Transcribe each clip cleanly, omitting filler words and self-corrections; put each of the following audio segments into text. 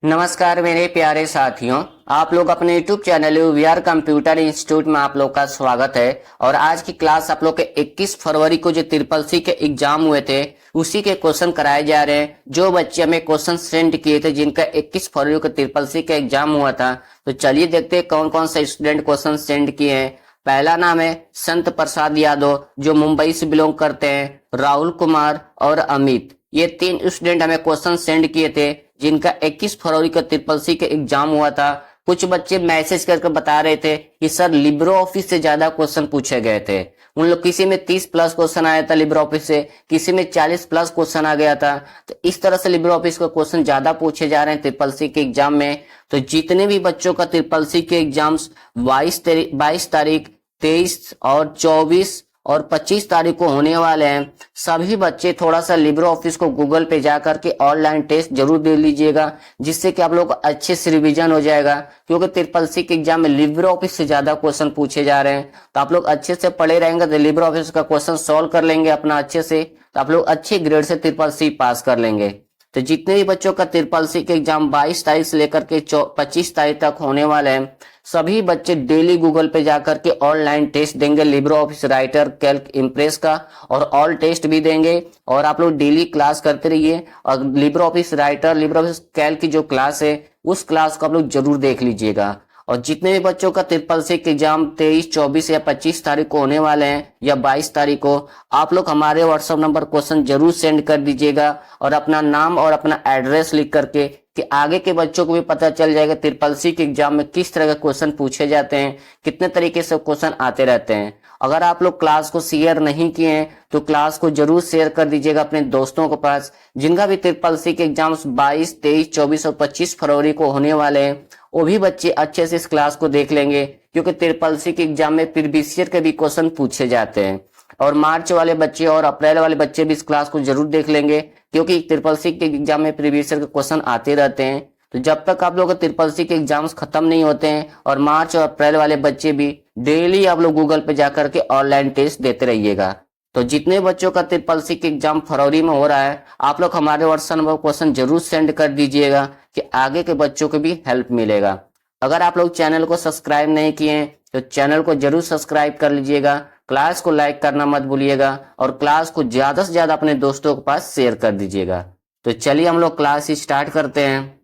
नमस्कार मेरे प्यारे साथियों, आप लोग अपने YouTube channel VR computer institute में आप लोग का स्वागत है। और आज की क्लास आप लोग के 21 फरवरी को जो ट्रिपल सी के एग्जाम हुए थे उसी के क्वेश्चन कराए जा रहे हैं। जो बच्चे हमें क्वेश्चन सेंड किए थे जिनका 21 फरवरी को ट्रिपल सी का एग्जाम हुआ था, तो चलिए देखते हैं कौन कौन से स्टूडेंट क्वेश्चन सेंड किए हैं। पहला नाम है संत प्रसाद यादव, जो मुंबई से बिलोंग करते हैं, राहुल कुमार और अमित। ये तीन स्टूडेंट हमें क्वेश्चन सेंड किए थे जिनका 21 फरवरी को ट्रिपल सी का एग्जाम हुआ था। कुछ बच्चे मैसेज करके बता रहे थे कि सर लिब्रो ऑफिस से ज्यादा क्वेश्चन पूछे गए थे। उन लोग किसी में 30 प्लस क्वेश्चन आया था लिब्रो ऑफिस से, किसी में 40 प्लस क्वेश्चन आ गया था। तो इस तरह से लिब्रो ऑफिस का क्वेश्चन ज्यादा पूछे जा रहे हैं ट्रिपल सी के एग्जाम में। तो जितने भी बच्चों का ट्रिपल सी के एग्जाम्स 22 तारीख, 23 और 24 और 25 तारीख को होने वाले हैं, सभी बच्चे थोड़ा सा लिब्रो ऑफिस को गूगल पे जा करके ऑनलाइन टेस्ट जरूर दे लीजिएगा, जिससे कि आप लोग को अच्छे से रिवीजन हो जाएगा। क्योंकि ट्रिपल सी के एग्जाम में लिब्रो ऑफिस से ज्यादा क्वेश्चन पूछे जा रहे हैं, तो आप लोग अच्छे से पढ़े रहेंगे तो लिब्रो ऑफिस का क्वेश्चन सॉल्व कर लेंगे अपना अच्छे से, तो आप लोग अच्छे ग्रेड से ट्रिपल सी पास कर लेंगे। तो जितने भी बच्चों का ट्रिपल सी के एग्जाम 22 तारीख से लेकर के 25 तारीख तक होने वाले हैं, सभी बच्चे डेली गूगल पे जाकर के ऑनलाइन टेस्ट देंगे Libre office writer, Calc, impress का, और ऑल टेस्ट भी देंगे। और आप लोग डेली क्लास करते रहिए, और Libre office writer, Libre office Calc की जो क्लास है उस क्लास को आप लोग जरूर देख लीजिएगा। और जितने भी बच्चों का ट्रिपल सी के एग्जाम 23, 24 या 25 तारीख को होने वाले हैं या 22 तारीख को, आप लोग हमारे व्हाट्सएप नंबर क्वेश्चन जरूर सेंड कर दीजिएगा, और अपना नाम और अपना एड्रेस लिख करके, कि आगे के बच्चों को भी पता चल जाएगा ट्रिपल सी के एग्जाम में किस तरह के क्वेश्चन पूछे जाते हैं, कितने तरीके से क्वेश्चन आते रहते हैं। अगर आप लोग क्लास को शेयर नहीं किए हैं तो क्लास को जरूर शेयर कर दीजिएगा अपने दोस्तों के पास, जिनका भी ट्रिपल सी के एग्जाम्स 22, 23, 24 और 25 फरवरी को होने वाले हैं। वो भी बच्चे अच्छे से इस क्लास को देख लेंगे, क्योंकि ट्रिपल सी के एग्जाम में प्रीवियस ईयर के भी क्वेश्चन पूछे जाते हैं। और मार्च वाले बच्चे और अप्रैल वाले बच्चे भी इस क्लास को जरूर देख लेंगे, क्योंकि ट्रिपल सी के एग्जाम में प्रीवियस ईयर के क्वेश्चन आते रहते हैं। तो जब तक आप लोग के ट्रिपल सी के एग्जाम्स खत्म नहीं होते हैं, और मार्च और अप्रैल वाले बच्चे भी डेली आप लोग गूगल पे जाकर के ऑनलाइन टेस्ट देते रहिएगा। तो जितने बच्चों का ट्रिपल सी के एग्जाम फरवरी में हो रहा है, आप लोग हमारे व्हाट्सएप नंबर क्वेश्चन जरूर सेंड कर दीजिएगा, कि आगे के बच्चों को भी हेल्प मिलेगा। अगर आप लोग चैनल को सब्सक्राइब नहीं किए हैं तो चैनल को जरूर सब्सक्राइब कर लीजिएगा, क्लास को लाइक करना मत भूलिएगा, और क्लास को ज्यादा से ज्यादा अपने दोस्तों के पास शेयर कर दीजिएगा। तो चलिए हम लोग क्लास स्टार्ट करते हैं।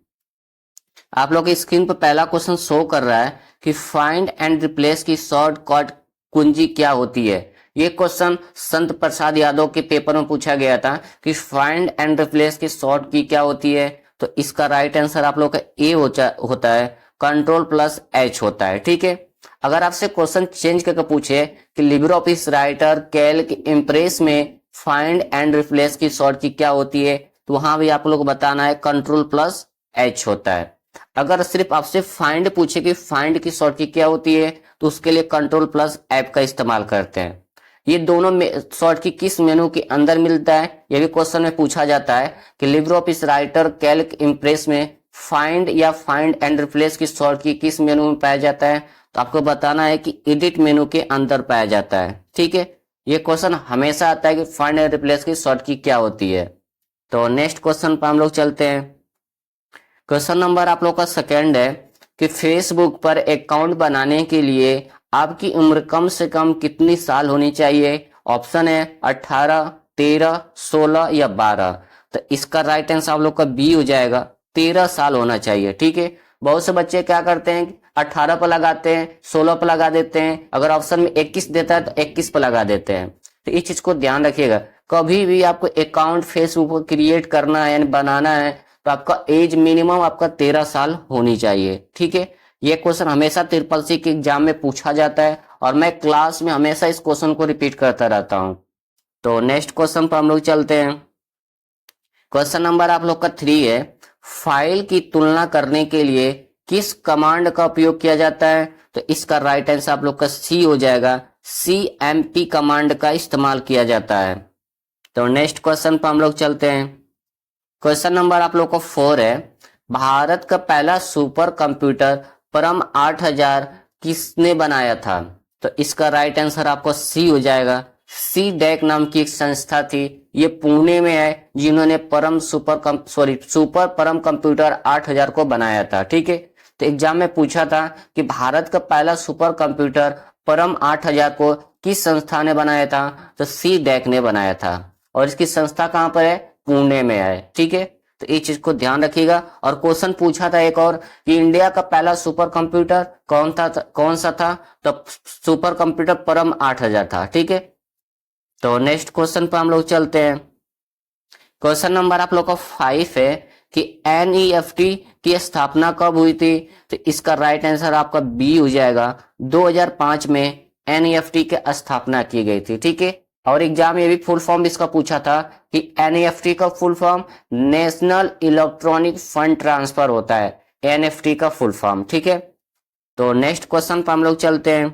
आप लोग की स्क्रीन पर पहला क्वेश्चन शो कर रहा है कि फाइंड एंड रिप्लेस की शॉर्टकट कुंजी क्या होती है। ये क्वेश्चन संत प्रसाद यादव के पेपर में पूछा गया था कि फाइंड एंड रिप्लेस की शॉर्ट की क्या होती है। तो इसका राइट आंसर आप लोग का ए होता है, Ctrl+H होता है। ठीक है, अगर आपसे क्वेश्चन चेंज करके पूछे कि Libre office writer, Calc, impress में फाइंड एंड रिप्लेस की शॉर्ट की क्या होती है, तो वहां भी आप लोग को बताना है Ctrl+H होता है। अगर सिर्फ आपसे फाइंड पूछे कि फाइंड की शॉर्ट की क्या होती है, तो उसके लिए Ctrl+F का इस्तेमाल करते हैं। ये दोनों शॉर्ट की किस मेनू के अंदर मिलता है, ये भी क्वेश्चन में पूछा जाता है कि Libre office writer, Calc, impress में फाइंड या फाइंड एंड रिप्लेस की शॉर्ट की किस मेनू में पाया जाता है, तो आपको बताना है कि एडिट मेनू के अंदर पाया जाता है। ठीक है, ये क्वेश्चन हमेशा आता है कि फाइंड एंड रिप्लेस की शॉर्ट की क्या होती है। तो नेक्स्ट क्वेश्चन पर हम लोग चलते हैं। क्वेश्चन नंबर आप लोग का सेकंड है कि फेसबुक पर अकाउंट बनाने के लिए आपकी उम्र कम से कम कितनी साल होनी चाहिए। ऑप्शन है 18, 13, 16 या 12। तो इसका राइट आंसर आप लोग का बी हो जाएगा, 13 साल होना चाहिए। ठीक है, बहुत से बच्चे क्या करते हैं 18 पर लगाते हैं, 16 पर लगा देते हैं, अगर ऑप्शन में 21 देता है तो 21 पर लगा देते हैं। तो इस चीज को ध्यान रखिएगा, कभी भी आपको अकाउंट फेसबुक पर क्रिएट करना है यानी बनाना है, तो आपका एज मिनिमम आपका 13 साल होनी चाहिए। ठीक है, ये क्वेश्चन हमेशा ट्रिपल सी के एग्जाम में पूछा जाता है, और मैं क्लास में हमेशा इस क्वेश्चन को रिपीट करता रहता हूं। तो नेक्स्ट क्वेश्चन पर हम लोग चलते हैं। क्वेश्चन नंबर आप लोग का 3 है, फाइल की तुलना करने के लिए किस कमांड का उपयोग किया जाता है। तो इसका राइट आंसर आप लोग का सी हो जाएगा, CMP कमांड का इस्तेमाल किया जाता है। तो नेक्स्ट क्वेश्चन पर हम लोग चलते हैं। क्वेश्चन नंबर आप लोग को 4 है, भारत का पहला सुपर कंप्यूटर परम 8000 किसने बनाया था। तो इसका राइट आंसर आपको सी हो जाएगा, सी डैक नाम की एक संस्था थी, ये पुणे में है, जिन्होंने सुपर परम कंप्यूटर 8000 को बनाया था। ठीक है, तो एग्जाम में पूछा था कि भारत का पहला सुपर कंप्यूटर परम 8000 को किस संस्था ने बनाया था, तो सी डैक ने बनाया था। और इसकी संस्था कहां पर है, पुणे में है। ठीक है, तो ये चीज को ध्यान रखिएगा। और क्वेश्चन पूछा था एक और कि इंडिया का पहला सुपर कंप्यूटर कौन सा था, तो सुपर कंप्यूटर परम 8000 था। ठीक है, तो नेक्स्ट क्वेश्चन पर हम लोग चलते हैं। क्वेश्चन नंबर आप लोग का 5 है कि एनईएफटी की स्थापना कब हुई थी, तो इसका राइट आंसर आपका बी हो जाएगा। 2005 में एनईएफटी की स्थापना की गई थी। ठीक है, और एग्जाम में भी फुल फॉर्म इसका पूछा था कि एनईएफटी का full form national electronic fund transfer होता है, एनएफटी का फुल फॉर्म। ठीक है, तो नेक्स्ट क्वेश्चन पर हम लोग चलते हैं।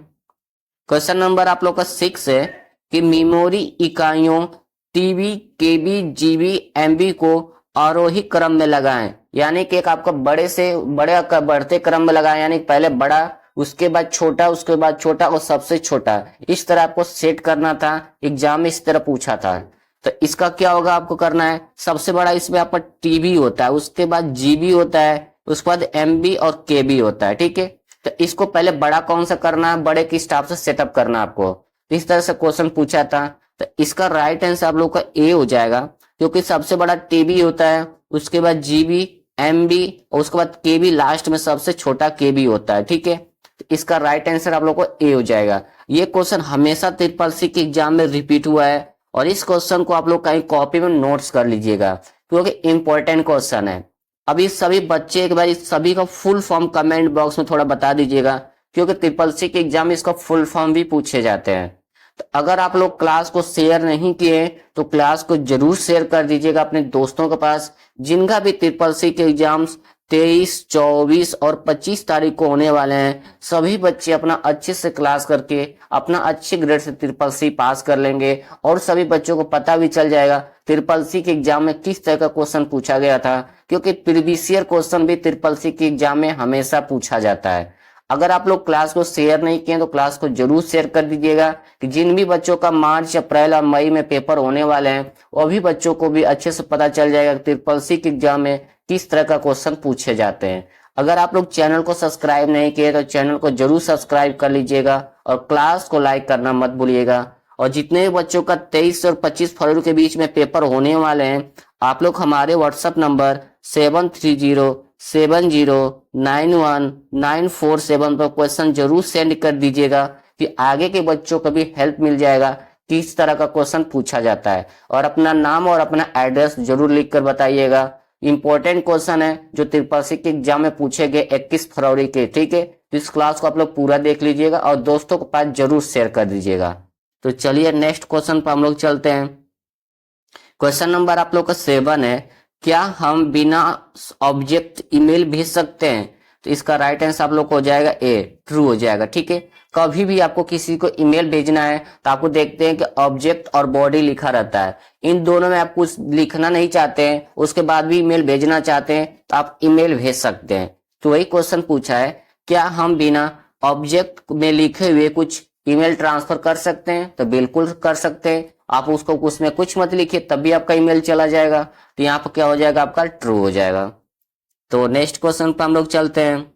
क्वेश्चन नंबर आप लोग का 6 है कि मेमोरी इकाइयों टीबी, केबी, जीबी, एमबी को आरोही क्रम में लगाएं, यानी कि एक आपका बड़े से बड़े का बढ़ते क्रम में लगाएं, यानी पहले बड़ा, उसके बाद छोटा, उसके बाद छोटा और सबसे छोटा, इस तरह आपको सेट करना था। एग्जाम में इस तरह पूछा था। तो इसका क्या होगा, आपको करना है, सबसे बड़ा इसमें आपका टीबी होता है, उसके बाद जीबी होता है, उसके बाद एमबी और केबी होता है। ठीक है, तो इसको पहले बड़ा कौन सा करना है, बड़े के हिसाब से सेटअप करना है आपको। इस तरह से क्वेश्चन पूछा था, तो इसका राइट आंसर आप लोग का ए हो जाएगा, क्योंकि सबसे बड़ा टीबी होता है, उसके बाद जीबी, एमबी और उसके बाद केबी, लास्ट में सबसे छोटा केबी होता है। ठीक है, तो इसका राइट आंसर आप लोग को ए हो जाएगा। ये क्वेश्चन हमेशा ट्रिपल सी के एग्जाम में रिपीट हुआ है, और इस क्वेश्चन को आप लोग कहीं कॉपी में नोट्स कर लीजिएगा, क्योंकि इंपॉर्टेंट क्वेश्चन है। अभी सभी बच्चे एक बार इस सभी का फुल फॉर्म कमेंट बॉक्स में थोड़ा बता दीजिएगा, क्योंकि ट्रिपल सी के एग्जाम में इसका फुल फॉर्म भी पूछे जाते हैं। तो अगर आप लोग क्लास को शेयर नहीं किए तो क्लास को जरूर शेयर कर दीजिएगा अपने दोस्तों के पास, जिनका भी ट्रिपल सी के एग्जाम्स 23, 24 और 25 तारीख को होने वाले हैं। सभी बच्चे अपना अच्छे से क्लास करके अपना अच्छे ग्रेड से ट्रिपल सी पास कर लेंगे, और सभी बच्चों को पता भी चल जाएगा ट्रिपल सी के एग्जाम में किस तरह का क्वेश्चन पूछा गया था, क्योंकि प्रीवियस ईयर क्वेश्चन भी ट्रिपल सी के एग्जाम में हमेशा पूछा जाता है। अगर आप लोग क्लास को शेयर नहीं किए तो क्लास को जरूर शेयर कर दीजिएगा, कि जिन भी बच्चों का मार्च, अप्रैल और मई में पेपर होने वाले हैं, वो भी बच्चों को भी अच्छे से पता चल जाएगा कि ट्रिपल सी के एग्जाम में किस तरह का क्वेश्चन पूछे जाते हैं। अगर आप लोग चैनल को सब्सक्राइब नहीं किए तो चैनल को जरूर सब्सक्राइब कर लीजिएगा, और क्लास को लाइक करना मत भूलिएगा। और जितने भी बच्चों का 23 और 25 फरवरी के बीच में पेपर होने वाले हैं, आप लोग हमारे व्हाट्सएप नंबर 7307091947 पर क्वेश्चन जरूर सेंड कर दीजिएगा, कि आगे के बच्चों को भी हेल्प मिल जाएगा किस तरह का क्वेश्चन पूछा जाता है। और अपना नाम और अपना एड्रेस जरूर लिख कर बताइएगा। इंपॉर्टेंट क्वेश्चन है जो ट्रिपल सी के एग्जाम में पूछे गए 21 फरवरी के। ठीक है, तो इस क्लास को आप लोग पूरा देख लीजिएगा और दोस्तों के पास जरूर शेयर कर दीजिएगा। तो चलिए नेक्स्ट क्वेश्चन पर हम लोग चलते हैं। क्वेश्चन नंबर आप लोग का 7 है, क्या हम बिना ऑब्जेक्ट ईमेल भेज सकते हैं, तो इसका राइट आंसर आप लोग को हो जाएगा ए, ट्रू हो जाएगा। ठीक है, कभी भी आपको किसी को ईमेल भेजना है तो आपको देखते हैं कि ऑब्जेक्ट और बॉडी लिखा रहता है, इन दोनों में आप कुछ लिखना नहीं चाहते हैं, उसके बाद भी ईमेल भेजना चाहते हैं तो आप ईमेल भेज सकते हैं। तो वही क्वेश्चन पूछा है, क्या हम बिना ऑब्जेक्ट में लिखे हुए कुछ ईमेल ट्रांसफर कर सकते हैं, तो बिल्कुल कर सकते हैं। आप उसको उसमें कुछ मत लिखिए तब भी आपका ईमेल चला जाएगा, तो यहाँ पर क्या हो जाएगा, आपका ट्रू हो जाएगा। तो नेक्स्ट क्वेश्चन पर हम लोग चलते हैं।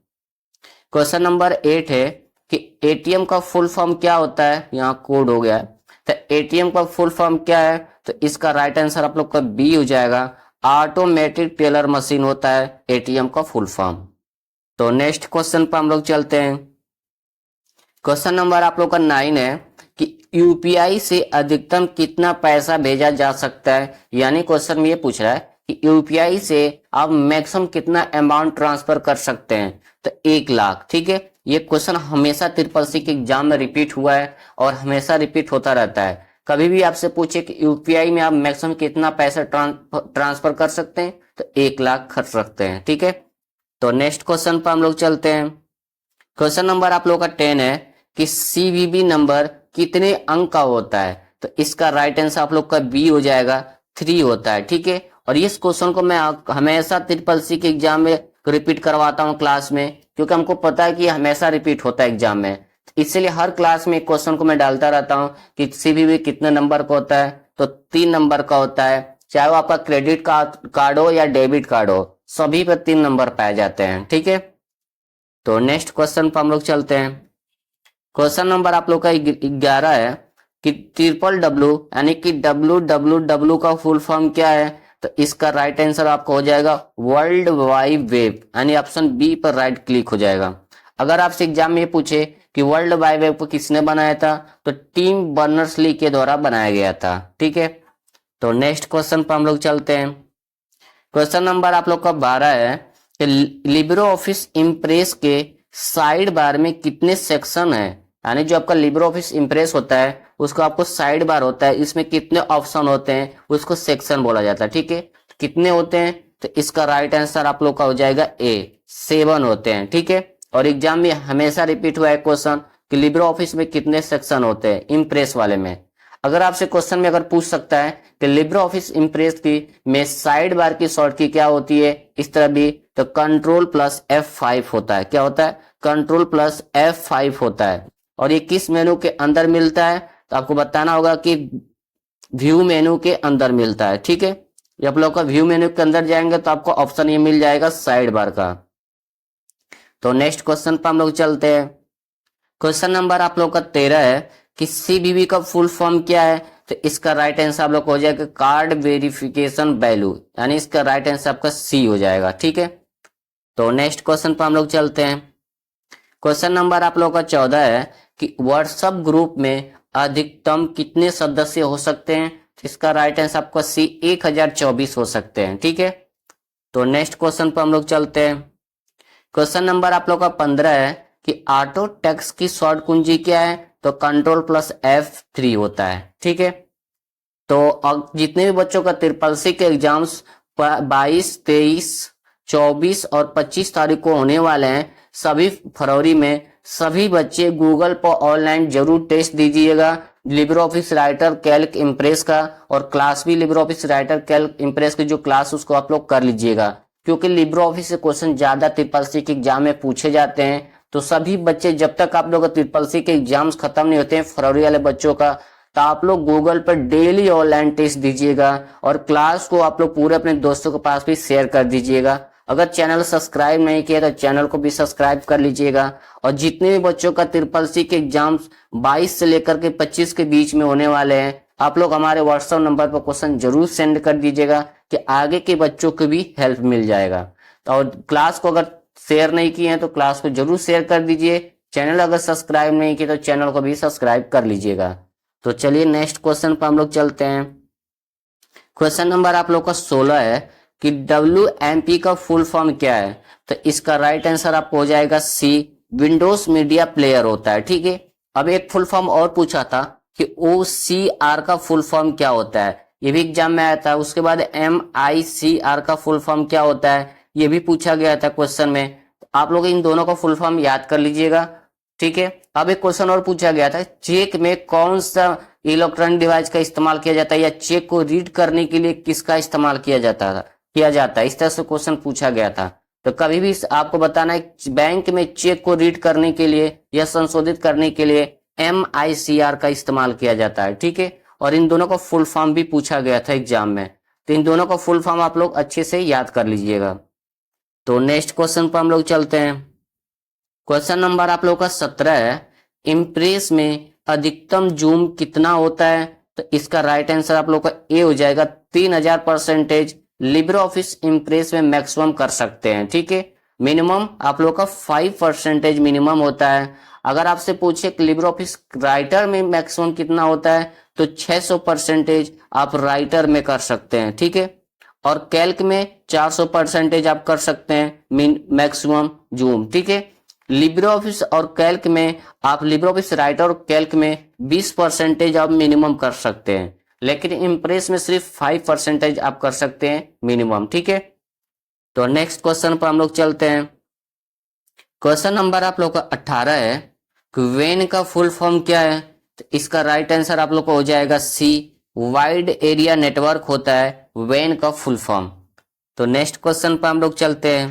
क्वेश्चन नंबर 8 है कि एटीएम का फुल फॉर्म क्या होता है, यहाँ कोड हो गया है, तो एटीएम का फुल फॉर्म क्या है, तो इसका राइट आंसर आप लोग का बी हो जाएगा, ऑटोमेटिक टेलर मशीन होता है एटीएम का फुल फॉर्म। तो नेक्स्ट क्वेश्चन पर हम लोग चलते हैं। क्वेश्चन नंबर आप लोग का 9 है कि यूपीआई से अधिकतम कितना पैसा भेजा जा सकता है, यानी क्वेश्चन में ये पूछ रहा है कि यूपीआई से आप मैक्सिमम कितना अमाउंट ट्रांसफर कर सकते हैं, तो 1 लाख। ठीक है, ये क्वेश्चन हमेशा ट्रिपल सी के एग्जाम में रिपीट हुआ है और हमेशा रिपीट होता रहता है। कभी भी आपसे पूछे कि यूपीआई में आप मैक्सिमम कितना पैसा ट्रांसफर कर सकते हैं, तो 1 लाख कर सकते हैं। ठीक है, तो नेक्स्ट क्वेश्चन पर हम लोग चलते हैं। क्वेश्चन नंबर आप लोग का 10 है कि सीवीवी नंबर कितने अंक का होता है, तो इसका राइट आंसर आप लोग का बी हो जाएगा, 3 होता है। ठीक है, और इस क्वेश्चन को मैं हमेशा ट्रिपल सी के एग्जाम में रिपीट करवाता हूँ क्लास में, क्योंकि हमको पता है कि हमेशा रिपीट होता है एग्जाम में। इसलिए हर क्लास में एक क्वेश्चन को मैं डालता रहता हूँ कि सीवीवी कितने नंबर का होता है, तो 3 नंबर का होता है। चाहे वो आपका क्रेडिट कार्ड हो या डेबिट कार्ड हो, सभी पर 3 नंबर पाए जाते हैं। ठीक है, तो नेक्स्ट क्वेश्चन पर हम लोग चलते हैं। क्वेश्चन नंबर आप लोग का 11 है कि ट्रिपल डब्ल्यू यानी कि WWW का फुल फॉर्म क्या है, तो इसका राइट आंसर आपको हो जाएगा वर्ल्ड वाइड वेब, यानी ऑप्शन बी पर राइट क्लिक हो जाएगा। अगर आपसे एग्जाम में पूछे कि वर्ल्ड वाइड वेब को किसने बनाया था, तो टिम बर्नर्स-ली के द्वारा बनाया गया था। ठीक है, तो नेक्स्ट क्वेश्चन पर हम लोग चलते हैं। क्वेश्चन नंबर आप लोग का 12 है कि लिब्रो ऑफिस इम्प्रेस के साइड बार में कितने सेक्शन है, यानी जो आपका लिब्रो ऑफिस इम्प्रेस होता है उसको आपको साइड बार होता है, इसमें कितने ऑप्शन होते हैं उसको सेक्शन बोला जाता है। ठीक है, तो कितने होते हैं, तो इसका राइट आंसर आप लोग का हो जाएगा ए, 7 होते हैं। ठीक है, और एग्जाम में हमेशा रिपीट हुआ है क्वेश्चन कि लिब्रो ऑफिस में कितने सेक्शन होते हैं इम्प्रेस वाले में। अगर आपसे क्वेश्चन में अगर पूछ सकता है कि लिब्रो ऑफिस इम्प्रेस की में साइड बार की शॉर्ट की क्या होती है इस तरह भी, तो कंट्रोल प्लस F5 होता है। क्या होता है, कंट्रोल प्लस F5 होता है। और ये किस मेनू के अंदर मिलता है, तो आपको बताना होगा कि व्यू मेनू के अंदर मिलता है। ठीक है, जब लोग का व्यू मेनू के अंदर जाएंगे तो आपको ऑप्शन ये मिल जाएगा साइड बार का। तो नेक्स्ट क्वेश्चन पर हम लोग चलते हैं। क्वेश्चन नंबर आप लोग का 13 है कि सीबीवी का फुल फॉर्म क्या है, तो इसका राइट आंसर आप लोग को हो जाएगा कार्ड वेरिफिकेशन वैल्यू, यानी इसका राइट आंसर आपका सी हो जाएगा। ठीक है, तो नेक्स्ट क्वेश्चन पर हम लोग चलते हैं। क्वेश्चन नंबर आप लोग का 14 है कि व्हाट्सएप ग्रुप में अधिकतम कितने सदस्य हो सकते हैं, तो इसका राइट आंसर आपका सी 1024 हो सकते हैं। ठीक है, तो नेक्स्ट क्वेश्चन पर हम लोग चलते हैं। क्वेश्चन नंबर आप लोग का 15 है कि ऑटो टेक्स्ट की शॉर्ट कुंजी क्या है, तो कंट्रोल प्लस F3 होता है। ठीक है, तो अब जितने भी बच्चों का ट्रिपल सी के एग्जाम्स 22, 23, 24 और 25 तारीख को होने वाले हैं, सभी फरवरी में सभी बच्चे गूगल पर ऑनलाइन जरूर टेस्ट दीजिएगा Libre office writer Calc impress का, और क्लास भी Libre office writer Calc impress की जो क्लास उसको आप लोग कर लीजिएगा, क्योंकि लिब्रो ऑफिस से क्वेश्चन ज्यादा ट्रिपल सी के एग्जाम में पूछे जाते हैं। तो सभी बच्चे जब तक आप लोग ट्रिपल सी के एग्जाम्स खत्म नहीं होते हैं फरवरी वाले बच्चों का, तो आप लोग गूगल पर डेली ऑनलाइन टेस्ट दीजिएगा और क्लास को आप लोग पूरे अपने दोस्तों के पास भी शेयर कर दीजिएगा। अगर चैनल सब्सक्राइब नहीं किया तो चैनल को भी सब्सक्राइब कर लीजिएगा। और जितने भी बच्चों का ट्रिपल सी के एग्जाम्स 22 से लेकर के 25 के बीच में होने वाले हैं, आप लोग हमारे व्हाट्सएप नंबर पर क्वेश्चन जरूर सेंड कर दीजिएगा कि आगे के बच्चों को भी हेल्प मिल जाएगा। और क्लास को अगर शेयर नहीं किए हैं तो क्लास को जरूर शेयर कर दीजिए। चैनल अगर सब्सक्राइब नहीं किए तो चैनल को भी सब्सक्राइब कर लीजिएगा। तो चलिए नेक्स्ट क्वेश्चन पर हम लोग चलते हैं। क्वेश्चन नंबर आप लोग का 16 है कि WMP का फुल फॉर्म क्या है, तो इसका राइट आंसर आपको हो जाएगा सी, विंडोज मीडिया प्लेयर होता है। ठीक है, अब एक फुल फॉर्म और पूछा था कि OCR का फुल फॉर्म क्या होता है, ये भी एग्जाम में आया था। उसके बाद MICR का फुल फॉर्म क्या होता है, ये भी पूछा गया था क्वेश्चन में। आप लोग इन दोनों का फुल फॉर्म याद कर लीजिएगा। ठीक है, अब एक क्वेश्चन और पूछा गया था, चेक में कौन सा इलेक्ट्रॉनिक डिवाइस का इस्तेमाल किया जाता है, या चेक को रीड करने के लिए किसका इस्तेमाल किया जाता है, इस तरह से क्वेश्चन पूछा गया था। तो कभी भी आपको बताना है बैंक में चेक को रीड करने के लिए या संशोधित करने के लिए MICR का इस्तेमाल किया जाता है। ठीक है, और इन दोनों का फुल फॉर्म भी पूछा गया था एग्जाम में, तो इन दोनों का फुल फॉर्म आप लोग अच्छे से याद कर लीजिएगा। तो नेक्स्ट क्वेश्चन पर हम लोग चलते हैं। क्वेश्चन नंबर आप लोग का 17 है, इम्प्रेस में अधिकतम जूम कितना होता है, तो इसका राइट आंसर आप लोग का ए हो जाएगा 3000% लिब्रो ऑफिस इम्प्रेस में मैक्सिमम कर सकते हैं। ठीक है, मिनिमम आप लोग का 5% मिनिमम होता है। अगर आपसे पूछे कि लिब्रो ऑफिस राइटर में मैक्सिमम कितना होता है, तो 600% आप राइटर में कर सकते हैं। ठीक है, और कैल्क में 400% आप कर सकते हैं मैक्सिमम जूम। ठीक है, लिब्रो ऑफिस और कैल्क में आप लिब्रो ऑफिस राइटर और कैल्क में 20% आप मिनिमम कर सकते हैं, लेकिन इम्प्रेस में सिर्फ 5% आप कर सकते हैं मिनिमम। ठीक है, तो नेक्स्ट क्वेश्चन पर हम लोग चलते हैं। क्वेश्चन नंबर आप लोग का 18 है कि वेन का फुल फॉर्म क्या है, तो इसका राइट आंसर आप लोग को हो जाएगा सी, वाइड एरिया नेटवर्क होता है वेन का फुल फॉर्म। तो नेक्स्ट क्वेश्चन पर हम लोग चलते हैं।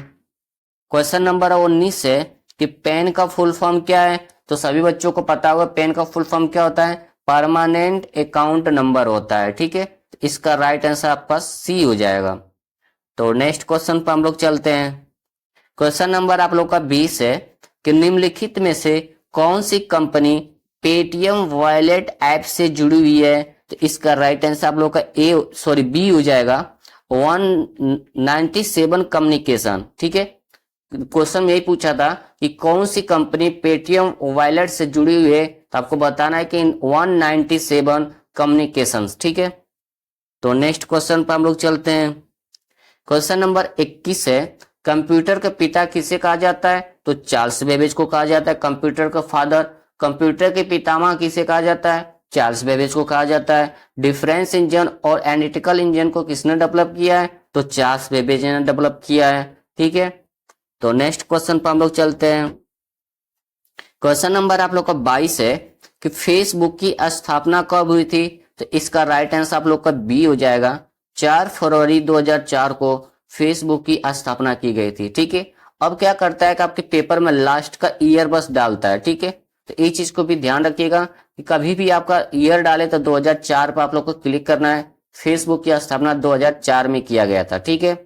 क्वेश्चन नंबर 19 है कि पेन का फुल फॉर्म क्या है, तो सभी बच्चों को पता होगा पेन का फुल फॉर्म क्या होता है, परमानेंट अकाउंट नंबर होता है। ठीक है, इसका राइट आंसर आपका सी हो जाएगा। तो नेक्स्ट क्वेश्चन पर हम लोग चलते हैं। क्वेश्चन नंबर आप लोग का 20 है कि निम्नलिखित में से कौन सी कंपनी पेटीएम वॉलेट ऐप से जुड़ी हुई है, तो इसका राइट आंसर आप लोग का बी हो जाएगा 197 कम्युनिकेशन। ठीक है, क्वेश्चन में यही पूछा था कि कौन सी कंपनी पेटीएम वॉलेट से जुड़ी हुई है, तो आपको बताना है कि 197 कम्युनिकेशंस। ठीक है, तो नेक्स्ट क्वेश्चन पर हम लोग चलते हैं। क्वेश्चन नंबर 21 है, कंप्यूटर का पिता किसे कहा जाता है, तो चार्ल्स बेबेज को कहा जाता है कंप्यूटर का फादर। कंप्यूटर के पितामह किसे कहा जाता है, चार्ल्स बेबेज को कहा जाता है। डिफरेंस इंजन और एनालिटिकल इंजन को किसने डेवलप किया है, तो चार्ल्स बेबेज ने डेवलप किया है। ठीक है, तो नेक्स्ट क्वेश्चन पर हम लोग चलते हैं। क्वेश्चन नंबर आप लोग का 22 है कि फेसबुक की स्थापना कब हुई थी, तो इसका राइट आंसर आप लोग का बी हो जाएगा 4 फरवरी 2004 को फेसबुक की स्थापना की गई थी। ठीक है, अब क्या करता है कि आपके पेपर में लास्ट का ईयर बस डालता है। ठीक है, तो ये चीज को भी ध्यान रखिएगा कि कभी भी आपका ईयर डाले तो 2004 पर आप लोग को क्लिक करना है। फेसबुक की स्थापना 2004 में किया गया था। ठीक है,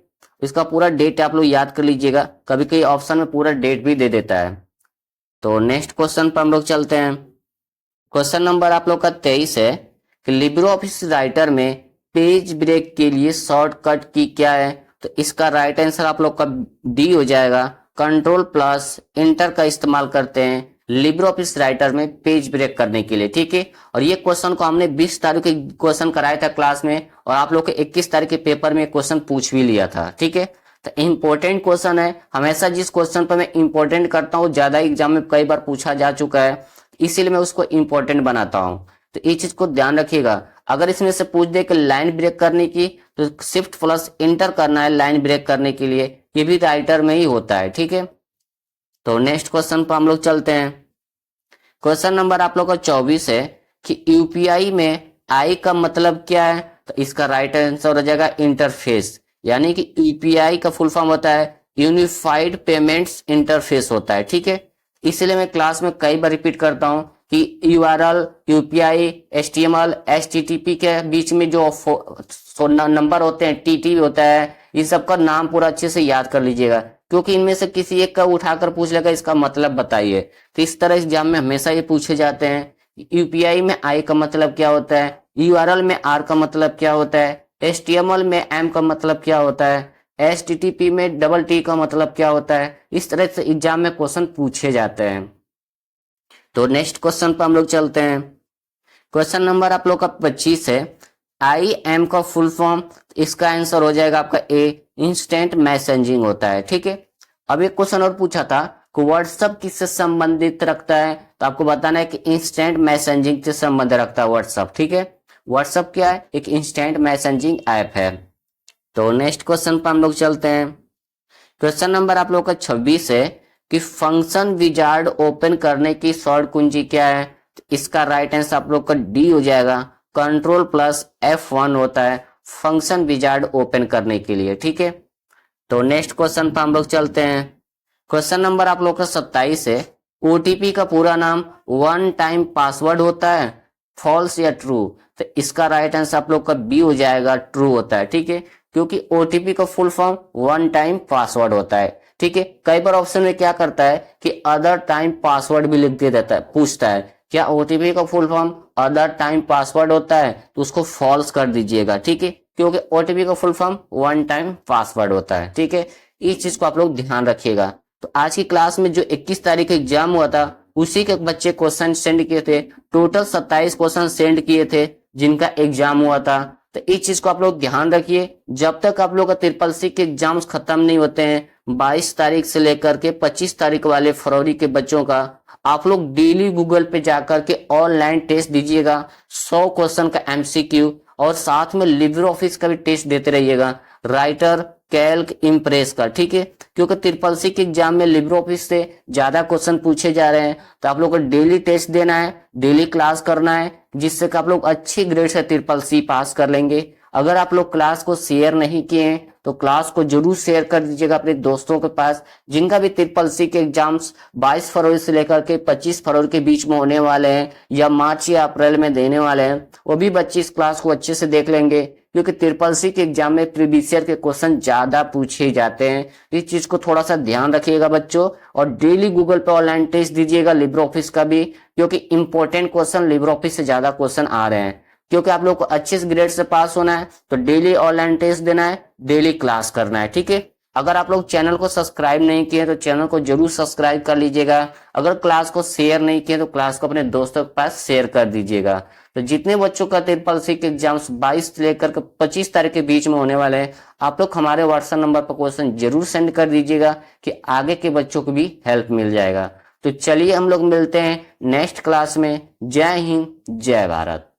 इसका पूरा डेट आप लोग याद कर लीजिएगा, कभी कभी ऑप्शन में पूरा डेट भी दे देता है। तो नेक्स्ट क्वेश्चन पर हम लोग चलते हैं। क्वेश्चन नंबर आप लोग का 23 है कि लिब्रो ऑफिस राइटर में पेज ब्रेक के लिए शॉर्टकट की क्या है, तो इसका राइट आंसर आप लोग का डी हो जाएगा कंट्रोल प्लस इंटर का इस्तेमाल करते हैं लिब्रो ऑफिस राइटर में पेज ब्रेक करने के लिए। ठीक है, और ये क्वेश्चन को हमने 20 तारीख के क्वेश्चन कराया था क्लास में, और आप लोग के 21 तारीख के पेपर में क्वेश्चन पूछ भी लिया था। ठीक है, तो इंपॉर्टेंट क्वेश्चन है, हमेशा जिस क्वेश्चन पर मैं इंपॉर्टेंट करता हूँ ज्यादा एग्जाम में कई बार पूछा जा चुका है, इसीलिए मैं उसको इंपॉर्टेंट बनाता हूँ। तो ये चीज को ध्यान रखिएगा, अगर इसमें से पूछ दे कि लाइन ब्रेक करने की, तो शिफ्ट प्लस इंटर करना है लाइन ब्रेक करने के लिए, ये भी राइटर में ही होता है। ठीक है, तो नेक्स्ट क्वेश्चन पर हम लोग चलते हैं। क्वेश्चन नंबर आप लोग का 24 है कि यूपीआई में आई का मतलब क्या है, तो इसका राइट आंसर हो जाएगा इंटरफेस, यानी कि यूपीआई का फुल फॉर्म होता है यूनिफाइड पेमेंट्स इंटरफेस होता है। ठीक है, इसलिए मैं क्लास में कई बार रिपीट करता हूं कि यूआरएल, यूपीआई, एचटीएमएल, एचटीटीपी के बीच में जो नंबर होते हैं, टीटी होता है, इस सब का नाम पूरा अच्छे से याद कर लीजिएगा, क्योंकि इनमें से किसी एक का उठाकर पूछ लेगा इसका मतलब बताइए। तो इस तरह एग्जाम में हमेशा ये पूछे जाते हैं। यूपीआई में आई का मतलब क्या होता है, यूआरएल में आर का मतलब क्या होता है, एचटीएमएल में एम का मतलब क्या होता है, एचटीटीपी में डबल टी का मतलब क्या होता है। इस तरह से एग्जाम में क्वेश्चन पूछे जाते हैं। तो नेक्स्ट क्वेश्चन पर हम लोग चलते हैं। क्वेश्चन नंबर आप लोग का 25 है, आई एम का फुल फॉर्म, इसका आंसर हो जाएगा आपका ए, इंस्टेंट मैसेजिंग होता है। ठीक है, अब एक क्वेश्चन और पूछा था कि व्हाट्सएप किससे संबंधित रखता है, तो आपको बताना है कि इंस्टेंट मैसेजिंग से संबंध रखता है व्हाट्सएप। ठीक है, व्हाट्सएप क्या है, एक इंस्टेंट मैसेजिंग ऐप है। तो नेक्स्ट क्वेश्चन पर हम लोग चलते हैं। क्वेश्चन नंबर आप लोग का 26 है कि फंक्शन विजार्ड ओपन करने की शॉर्ट कुंजी क्या है, तो इसका राइट आंसर आप लोग का डी हो जाएगा कंट्रोल प्लस F1 होता है फंक्शन विजार्ड ओपन करने के लिए। ठीक है, तो नेक्स्ट क्वेश्चन पर हम लोग चलते हैं। क्वेश्चन नंबर आप लोग का 27 है, ओटीपी का पूरा नाम वन टाइम पासवर्ड होता है, फॉल्स या ट्रू, तो इसका राइट आंसर आप लोग का बी हो जाएगा ट्रू होता है। ठीक है, क्योंकि ओटीपी का full form one time password होता है। ठीक है, कई बार ऑप्शन में क्या करता है कि अदर टाइम पासवर्ड भी लिख दे देता है, पूछता है क्या ओटीपी का full form other time password होता है, तो उसको फॉल्स कर दीजिएगा। ठीक है, क्योंकि ओटीपी का full form one time password होता है। ठीक है, इस चीज को आप लोग ध्यान रखिएगा। तो आज की क्लास में जो 21 तारीख को एग्जाम हुआ था उसी के बच्चे क्वेश्चन सेंड किए थे, टोटल 27 क्वेश्चन सेंड किए थे जिनका एग्जाम हुआ था। तो इस चीज को आप लोग ध्यान रखिए, जब तक आप लोग का ट्रिपल सी के एग्जाम्स खत्म नहीं होते हैं 22 तारीख से लेकर के 25 तारीख वाले फरवरी के बच्चों का, आप लोग डेली गूगल पे जाकर के ऑनलाइन टेस्ट दीजिएगा 100 क्वेश्चन का एमसीक्यू, और साथ में लिब्रो ऑफिस का भी टेस्ट देते रहिएगा, राइटर, कैल्क, इम्प्रेस का। ठीक है, क्योंकि ट्रिपल सी के एग्जाम में लिब्रो ऑफिस से ज्यादा क्वेश्चन पूछे जा रहे हैं, तो आप लोग को डेली टेस्ट देना है, डेली क्लास करना है, जिससे कि आप लोग अच्छी ग्रेड से ट्रिपल सी पास कर लेंगे। अगर आप लोग क्लास को शेयर नहीं किए हैं तो क्लास को जरूर शेयर कर दीजिएगा अपने दोस्तों के पास, जिनका भी ट्रिपल सी के एग्जाम्स 22 फरवरी से लेकर के 25 फरवरी के बीच में होने वाले हैं या मार्च या अप्रैल में देने वाले हैं। वो भी बच्चे इस क्लास को अच्छे से देख लेंगे, क्योंकि ट्रिपल सी के एग्जाम में प्रीवियस ईयर के क्वेश्चन ज्यादा पूछे जाते हैं। इस चीज को थोड़ा सा ध्यान रखिएगा बच्चों, और डेली गूगल पे ऑनलाइन टेस्ट दीजिएगा लिब्रे ऑफिस का भी, क्योंकि इंपॉर्टेंट क्वेश्चन लिब्रे ऑफिस से ज्यादा क्वेश्चन आ रहे हैं। क्योंकि आप लोग को अच्छे से ग्रेड से पास होना है तो डेली ऑनलाइन टेस्ट देना है, डेली क्लास करना है, ठीक है। अगर आप लोग चैनल को सब्सक्राइब नहीं किए तो चैनल को जरूर सब्सक्राइब कर लीजिएगा। अगर क्लास को शेयर नहीं किए तो क्लास को अपने दोस्तों के पास शेयर कर दीजिएगा। तो जितने बच्चों का ट्रिपल सी के एग्जाम्स 22 से लेकर 25 तारीख के बीच में होने वाले हैं, आप लोग हमारे व्हाट्सएप नंबर पर क्वेश्चन जरूर सेंड कर दीजिएगा कि आगे के बच्चों को भी हेल्प मिल जाएगा। तो चलिए हम लोग मिलते हैं नेक्स्ट क्लास में। जय हिंद, जय भारत।